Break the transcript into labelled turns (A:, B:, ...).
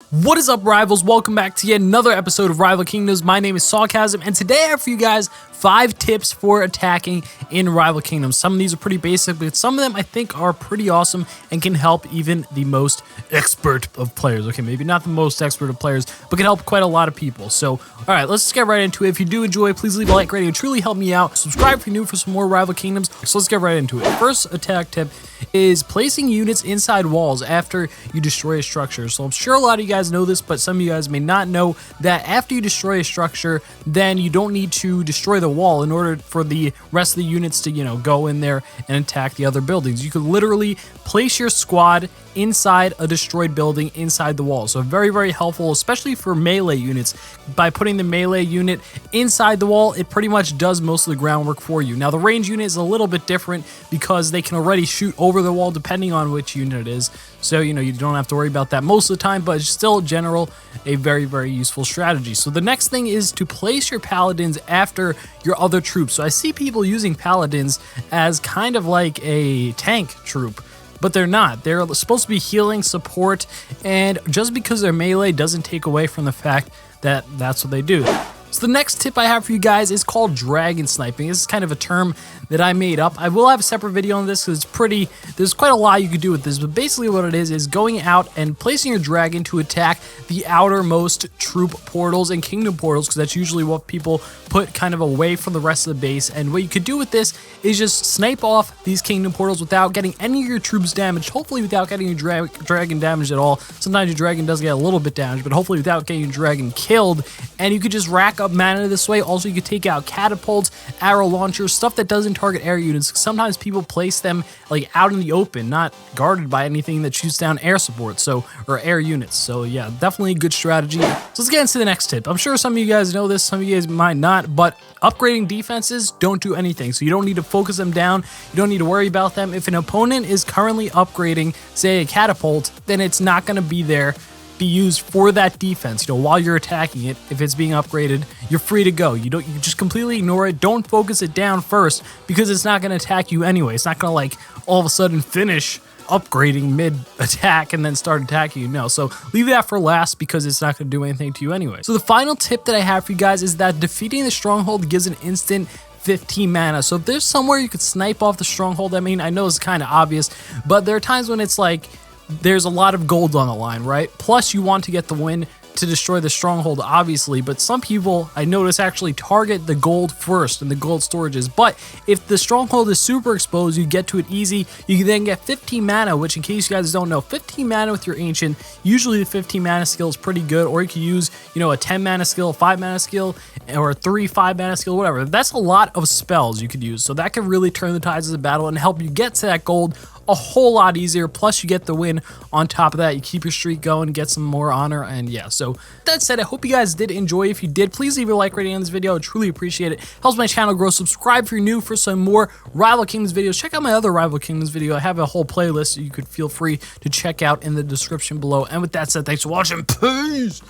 A: What is up, rivals? Welcome back to yet another episode of Rival Kingdoms. My name is Sawcasm, and today I have for you guys 5 tips for attacking in Rival Kingdoms. Some of these are pretty basic, but some of them I think are pretty awesome and can help even the most expert of players. Okay, maybe not the most expert of players, but can help quite a lot of people. So, all right, let's just get right into it. If you do enjoy, please leave a like rating. It would truly help me out. Subscribe if you're new for some more Rival Kingdoms. So let's get right into it. First attack tip is placing units inside walls after you destroy a structure. So I'm sure a lot of you guys know this, but some of you guys may not know that after you destroy a structure, then you don't need to destroy the wall in order for the rest of the units to, go in there and attack the other buildings. You could literally place your squad inside a destroyed building inside the wall. So very, very helpful, especially for melee units. By putting the melee unit inside the wall, it pretty much does most of the groundwork for you. Now the range unit is a little bit different because they can already shoot over the wall depending on which unit it is. So, you don't have to worry about that most of the time, but it's still general a very, very useful strategy. So the next thing is to place your paladins after your other troops. So I see people using paladins as kind of like a tank troop, but they're not. They're supposed to be healing, support, and just because they're melee doesn't take away from the fact that that's what they do. So the next tip I have for you guys is called dragon sniping. This is kind of a term that I made up. I will have a separate video on this because there's quite a lot you could do with this, but basically what it is going out and placing your dragon to attack the outermost troop portals and kingdom portals, because that's usually what people put kind of away from the rest of the base. And what you could do with this is just snipe off these kingdom portals without getting any of your troops damaged, hopefully without getting your dragon damaged at all. Sometimes your dragon does get a little bit damaged, but hopefully without getting your dragon killed. And you could just rack up mana this way. Also, you could take out catapults, arrow launchers, stuff that doesn't target air units. Sometimes people place them like out in the open, not guarded by anything that shoots down air support, or air units. So yeah, definitely a good strategy. So let's get into the next tip. I'm sure some of you guys know this, some of you guys might not, but upgrading defenses don't do anything. So you don't need to focus them down. You don't need to worry about them. If an opponent is currently upgrading, say a catapult, then it's not going to be used for that defense. While you're attacking it, if it's being upgraded, you're free to go. You just completely ignore it. Don't focus it down first, because it's not going to attack you anyway. It's not going to like all of a sudden finish upgrading mid attack and then start attacking you. No, so leave that for last because it's not going to do anything to you anyway. So the final tip that I have for you guys is that defeating the stronghold gives an instant 15 mana. So if there's somewhere you could snipe off the stronghold, I mean, I know it's kind of obvious, but there are times when it's like there's a lot of gold on the line, right? Plus you want to get the win to destroy the stronghold, obviously, but some people I notice actually target the gold first and the gold storages. But if the stronghold is super exposed, you get to it easy. You can then get 15 mana, which in case you guys don't know, 15 mana with your ancient, usually the 15 mana skill is pretty good, or you could use, a 10 mana skill, a 5 mana skill, or a 3-5 mana skill, whatever. That's a lot of spells you could use, so that can really turn the tides of the battle and help you get to that gold a whole lot easier. Plus you get the win on top of that. You keep your streak going, get some more honor, and yeah. So that said, I hope you guys did enjoy. If you did, please leave a like rating on this video. I truly appreciate it. Helps my channel grow. Subscribe if you're new for some more Rival Kingdoms videos. Check out my other Rival Kingdoms video. I have a whole playlist you could feel free to check out in the description below. And with that said, thanks for watching. Peace!